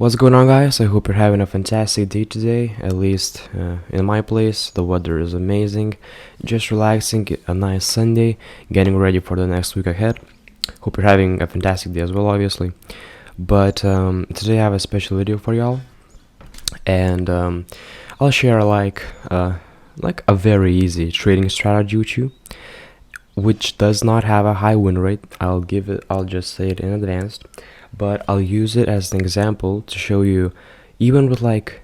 What's going on, guys? I hope you're having a fantastic day today. At least in my place, the weather is amazing. Just relaxing, a nice Sunday, getting ready for the next week ahead. Hope you're having a fantastic day as well, obviously. But today I have a special video for y'all, and I'll share like a very easy trading strategy with you, which does not have a high win rate. I'll just say it in advance, but I'll use it as an example to show you, even with like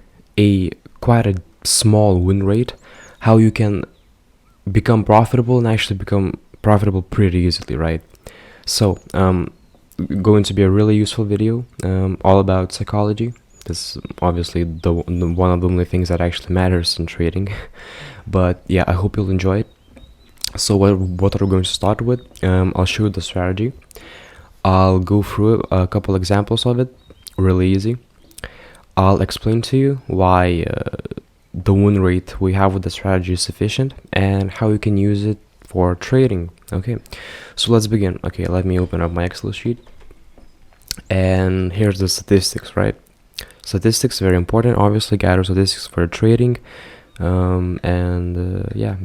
quite a small win rate, how you can become profitable and actually become profitable pretty easily, right? So going to be a really useful video, all about psychology. This is obviously the one of the only things that actually matters in trading. But yeah, I hope you'll enjoy it. So what are we going to start with? I'll show you the strategy. I'll go through a couple examples of it, really easy. I'll explain to you why the win rate we have with the strategy is sufficient and how you can use it for trading. Okay, so let's begin. Okay, let me open up my Excel sheet, and here's the statistics, right? Statistics, very important, obviously. Gather statistics for trading. Yeah,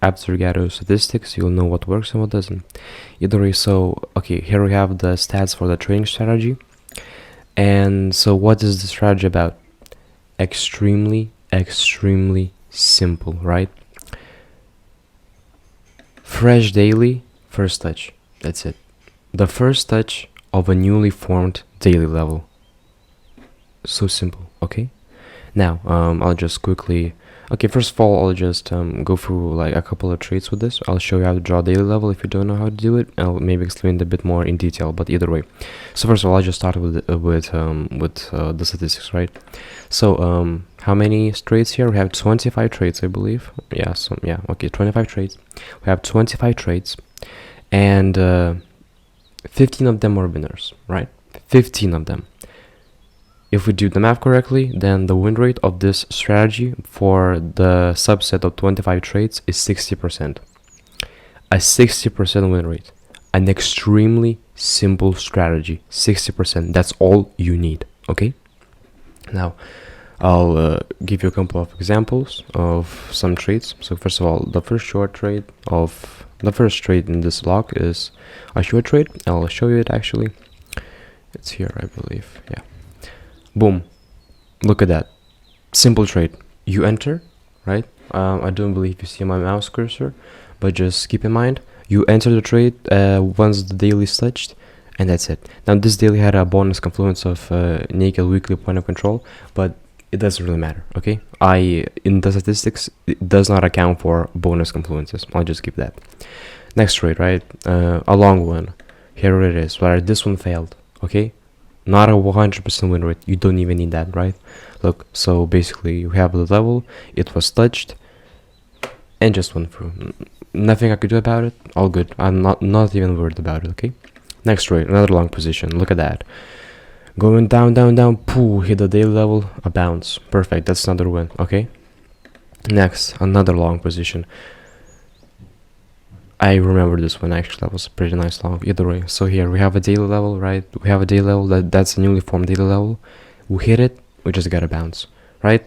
after you gather statistics, you'll know what works and what doesn't. Either way, so okay, here we have the stats for the trading strategy. And so what is the strategy about? Extremely simple, right? Fresh daily, first touch. That's it. The first touch of a newly formed daily level. So simple, okay? Now, I'll just quickly... Okay, first of all, I'll just go through like a couple of trades with this. I'll show you how to draw daily level if you don't know how to do it. I'll maybe explain it a bit more in detail, but either way. So first of all, I'll just start with the statistics, right? So how many trades here? We have 25 trades, I believe. Yeah, okay, 25 trades. We have 25 trades, and 15 of them are winners, right? 15 of them. If we do the math correctly, then the win rate of this strategy for the subset of 25 trades is 60%. A 60% win rate. An extremely simple strategy. 60%. That's all you need. Okay? Now, I'll give you a couple of examples of some trades. So first of all, the first trade in this block is a short trade. I'll show you it actually. It's here, I believe. Yeah. Boom, look at that. Simple trade. You enter, right? I don't believe you see my mouse cursor, but just keep in mind, you enter the trade once the daily is touched, and that's it. Now this daily had a bonus confluence of naked weekly point of control, but it doesn't really matter, okay? In the statistics, it does not account for bonus confluences. I'll just keep that. Next trade, right? A long one. Here it is, where this one failed, okay? Not a 100% win rate. You don't even need that, right? Look, so basically you have the level, it was touched, and just went through. Nothing I could do about it. All good. I'm not even worried about it, okay? Next trade, another long position. Look at that. Going down, poo, hit the daily level, a bounce. Perfect, that's another win, okay? Next, another long position. I remember this one actually, that was a pretty nice long. Either way, so here we have a daily level, right? We have a daily level, that's a newly formed daily level. We hit it, we just got a bounce, right?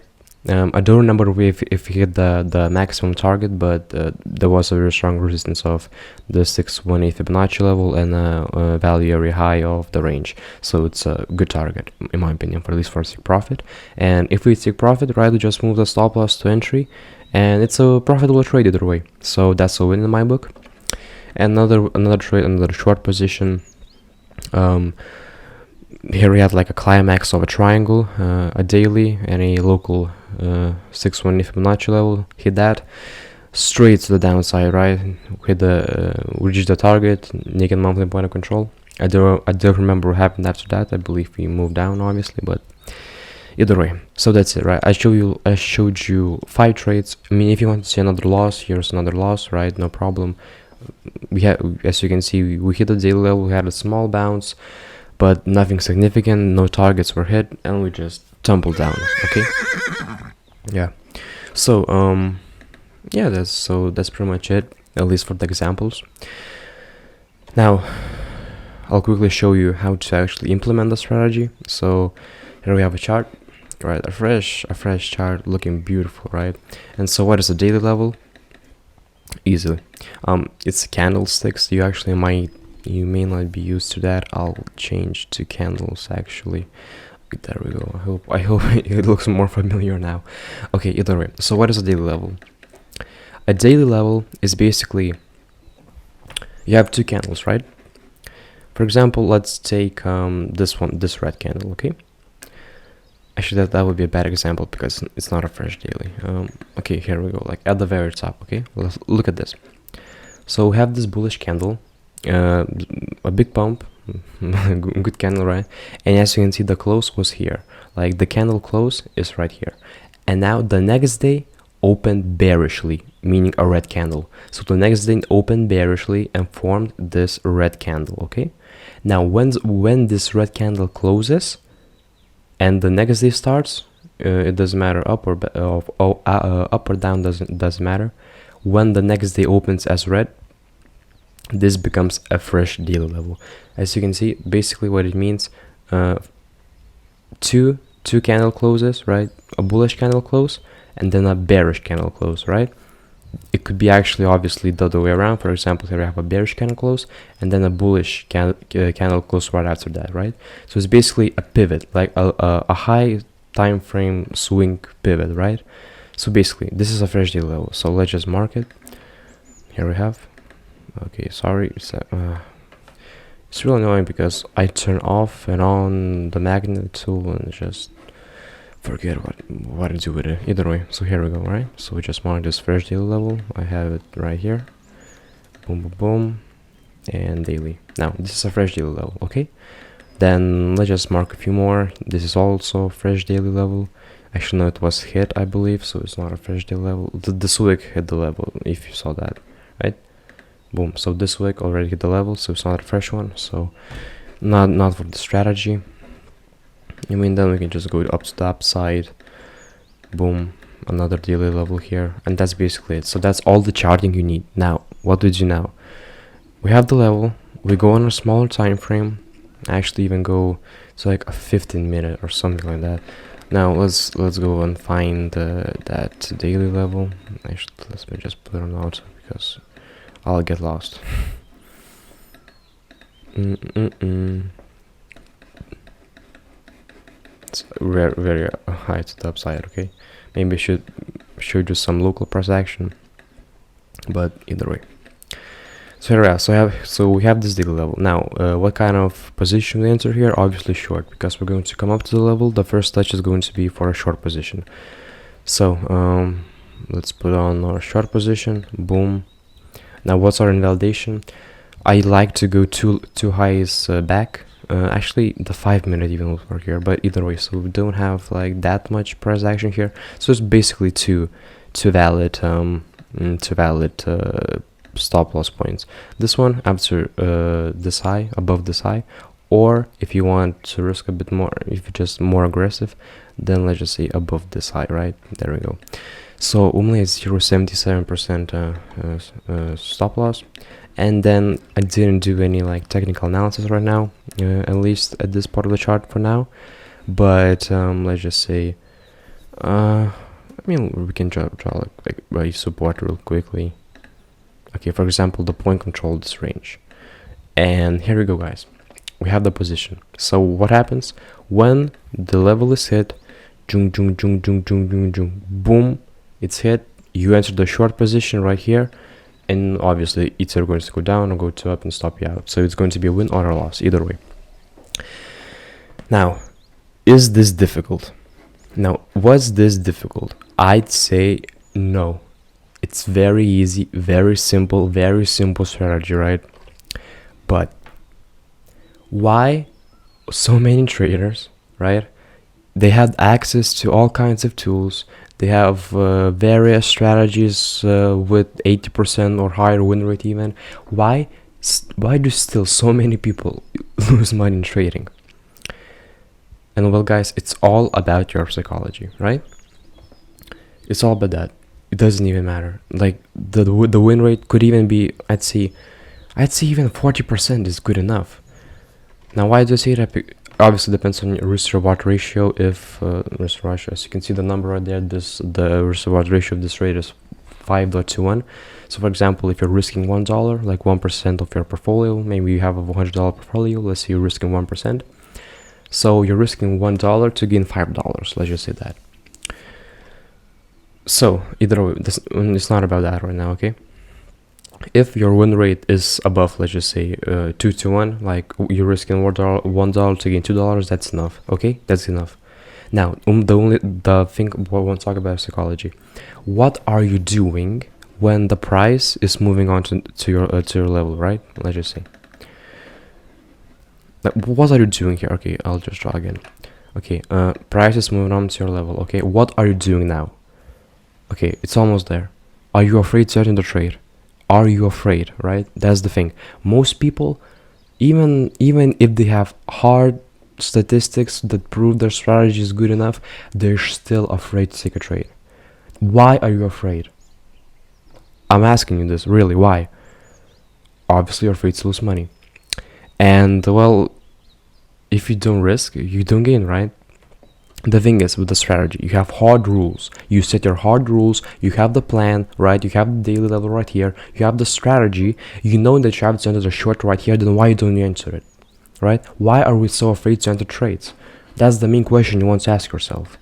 I don't remember if we hit the maximum target, but there was a very strong resistance of the 618 Fibonacci level and a value area high of the range. So it's a good target, in my opinion, for at least for take profit. And if we take profit, right, we just move the stop loss to entry, and it's a profitable trade either way. So that's a win in my book. And another trade, another short position. Here we had like a climax of a triangle, a daily and a local 620 Fibonacci level. Hit that straight to the downside, right? We reached the target, naked monthly point of control. I don't remember what happened after that. I believe we moved down, obviously, but either way. So that's it, right? I showed you 5 trades. I mean, if you want to see another loss, here's another loss, right? No problem. We had, as you can see, we hit the daily level. We had a small bounce, but nothing significant. No targets were hit, and we just tumbled down. Okay. Yeah. So yeah, that's pretty much it, at least for the examples. Now I'll quickly show you how to actually implement the strategy. So Here we have a chart, right? A fresh chart, looking beautiful, right? And so, what is the daily level? Easily, it's candlesticks. You may not be used to that. I'll change to candles actually. There we go. I hope it looks more familiar now. Okay, either way. So what is a daily level? A daily level is basically, you have two candles, right? For example, let's take this red candle, okay? Actually, that would be a bad example because it's not a fresh daily. Okay, here we go, like at the very top, okay? Let's look at this. So we have this bullish candle, a big pump, good candle, right? And as you can see, the close was here. Like the candle close is right here. And now the next day opened bearishly, meaning a red candle. So the next day opened bearishly and formed this red candle, okay? Now when this red candle closes and the next day starts, it doesn't matter, up or down, doesn't matter. When the next day opens as red, this becomes a fresh daily level. As you can see, basically what it means, two candle closes, right? A bullish candle close and then a bearish candle close, right? It could be actually obviously the other way around. For example, here we have a bearish candle close and then a bullish candle close right after that, right? So it's basically a pivot, like a high time frame swing pivot, right? So basically this is a fresh daily level. So let's just mark it. Here we have. Okay, sorry, it's really annoying because I turn off and on the magnet tool and just forget what to do with it. Either way, so here we go, right? So we just mark this fresh daily level. I have it right here. Boom, boom, boom, and daily. Now this is a fresh daily level, okay? Then let's just mark a few more. This is also a fresh daily level. Actually, no, it was hit, I believe, so it's not a fresh daily level. The wick hit the level, if you saw that, right? Boom. So this wick already hit the level, so it's not a fresh one. So not for the strategy. I mean, then we can just go up to the upside. Boom, another daily level here, and that's basically it. So that's all the charting you need. Now, what do we do now? We have the level. We go on a smaller time frame. I actually even go to like a 15-minute or something like that. Now let's go and find that daily level. Actually, let me just put it on auto because I'll get lost. It's very high to the upside, okay? Maybe I should show you some local price action, but either way. So yeah, so we have this daily level. Now, what kind of position we enter here? Obviously short, because we're going to come up to the level. The first touch is going to be for a short position. So let's put on our short position. Boom. Now, what's our invalidation? I like to go two highs back. Actually, the 5-minute even will work here, but either way, so we don't have like that much price action here. So it's basically two valid stop loss points. This one after this high, above this high, or if you want to risk a bit more, if you're just more aggressive, then let's just say above this high, right? There we go. So only at 0.77% stop loss. And then I didn't do any like technical analysis right now, at least at this part of the chart for now. But let's just say, I mean, we can draw like a support real quickly. Okay, for example, the point control this range. And here we go, guys. We have the position. So what happens when the level is hit? Boom, it's hit. You enter the short position right here. And obviously, it's either going to go down or go to up and stop you out. So it's going to be a win or a loss, either way. Now, is this difficult? Now, was this difficult? I'd say no. It's very easy, very simple strategy, right? But why so many traders, right? They have access to all kinds of tools. They have various strategies with 80% or higher win rate even. Why do still so many people lose money in trading? And well, guys, it's all about your psychology, right? It's all about that. It doesn't even matter. Like the win rate could even be, I'd say even 40% is good enough. Now, why do I say that? Obviously depends on your risk reward ratio. If risk ratio, as you can see the number right there, the risk reward ratio of this trade is 5.21. So for example, if you're risking $1, like 1% of your portfolio, maybe you have a $100 portfolio, let's say you're risking 1%. So you're risking $1 to gain $5, let's just say that. So either way, it's not about that right now, okay? If your win rate is above, let's just say 2 to 1, like you're risking $1 to gain $2, that's enough, okay? That's enough. Now, the thing we want to talk about psychology. What are you doing when the price is moving on to your level, right? Let's just say. What are you doing here? Okay, I'll just draw again. Okay, price is moving on to your level. Okay, what are you doing now? Okay, it's almost there. Are you afraid to enter the trade? Are you afraid, right? That's the thing. Most people, even if they have hard statistics that prove their strategy is good enough, they're still afraid to take a trade. Why are you afraid? I'm asking you this, really, why? Obviously, you're afraid to lose money. And, well, if you don't risk, you don't gain, right? The thing is, with the strategy, you have hard rules. You set your hard rules, you have the plan, right? You have the daily level right here, you have the strategy, you know that you have to enter the short right here, then why don't you enter it, right? Why are we so afraid to enter trades? That's the main question you want to ask yourself.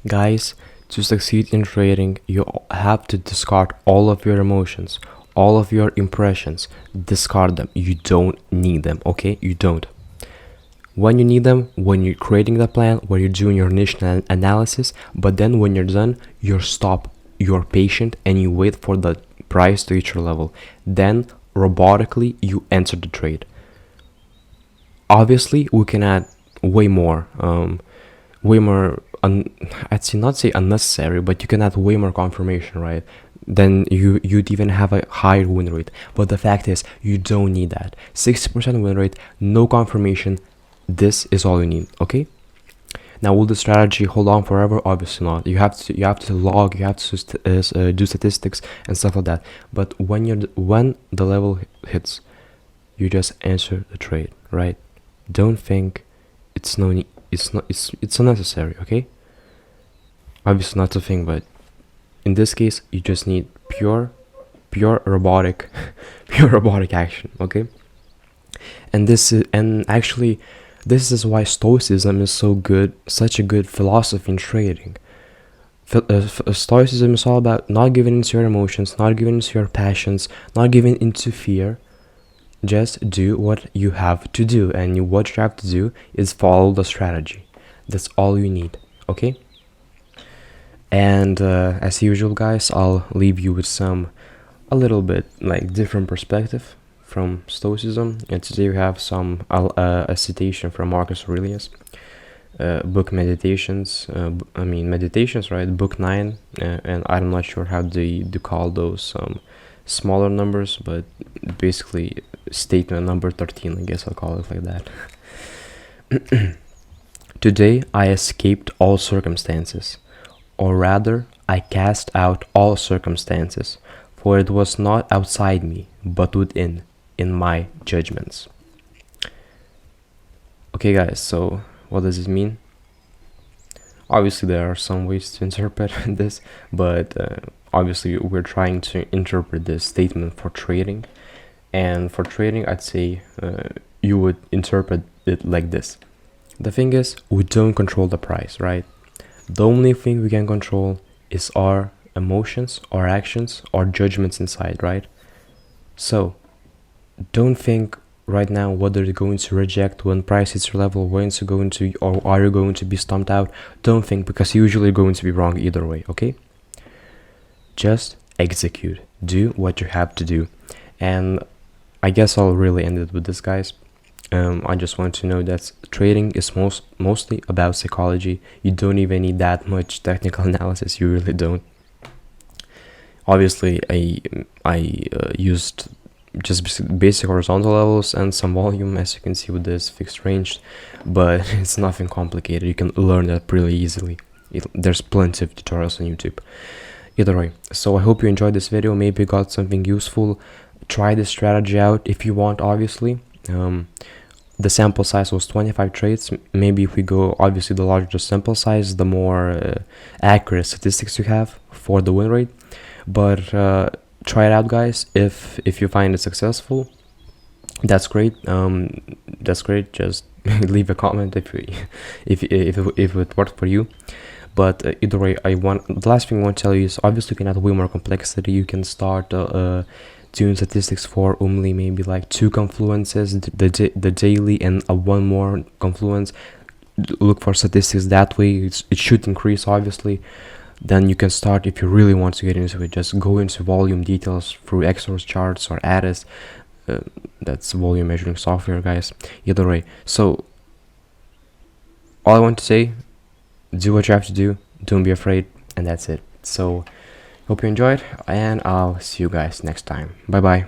Guys, to succeed in trading, you have to discard all of your emotions, all of your impressions. Discard them. You don't need them, okay? You don't. When you need them, when you're creating the plan, when you're doing your initial analysis, but then when you're done, you're stop, you're patient, and you wait for the price to reach your level. Then robotically you enter the trade. Obviously, we can add way more I'd say not say unnecessary, but you can add way more confirmation, right? Then you'd even have a higher win rate. But the fact is, you don't need that. 60% win rate, no confirmation. This is all you need, okay? Now, will the strategy hold on forever? Obviously not. You have to log, you have to do statistics and stuff like that. But when the level hits, you just enter the trade, right? Don't think it's unnecessary, okay? Obviously not a thing, but in this case, you just need pure robotic action, okay? And this is why Stoicism is so good, such a good philosophy in trading. Stoicism is all about not giving into your emotions, not giving into your passions, not giving into fear. Just do what you have to do, and what you have to do is follow the strategy. That's all you need, okay? And as usual, guys, I'll leave you with a little bit like different perspective from Stoicism. And today we have a citation from Marcus Aurelius, book Meditations. Meditations, right? Book 9, and I'm not sure how they call those smaller numbers, but basically statement number 13, I guess I'll call it like that. Today I escaped all circumstances, or rather I cast out all circumstances, for it was not outside me, but within, in my judgments. Okay guys, so what does it mean? Obviously there are some ways to interpret this, but obviously we're trying to interpret this statement for trading. And for trading, I'd say you would interpret it like this. The thing is, we don't control the price, right? The only thing we can control is our emotions, our actions, our judgments inside, right? So don't think right now whether you're going to reject when price hits your level, when it's going to, or are you going to be stumped out. Don't think, because usually you're going to be wrong either way, okay? Just execute. Do what you have to do. And I guess I'll really end it with this, guys. I just want to know that trading is mostly about psychology. You don't even need that much technical analysis. You really don't. Obviously, I used just basic horizontal levels and some volume, as you can see with this fixed range, but it's nothing complicated. You can learn that pretty easily. There's plenty of tutorials on YouTube. Either way, so I hope you enjoyed this video. Maybe you got something useful. try this strategy out if you want, obviously. The sample size was 25 trades. Maybe if we go, obviously, the larger the sample size, the more accurate statistics you have for the win rate. But try it out, guys. If you find it successful, that's great. That's great. Just leave a comment if it worked for you. But either way, the last thing I want to tell you is, obviously you can add way more complexity. You can start doing statistics for only maybe like 2 confluences, the daily, and one more confluence. Look for statistics that way. It should increase, obviously. Then you can start, if you really want to get into it, just go into volume details through Xsource charts or Addis. That's volume measuring software, guys. Either way, so all I want to say, do what you have to do, don't be afraid, and that's it. So hope you enjoyed, and I'll see you guys next time. Bye bye.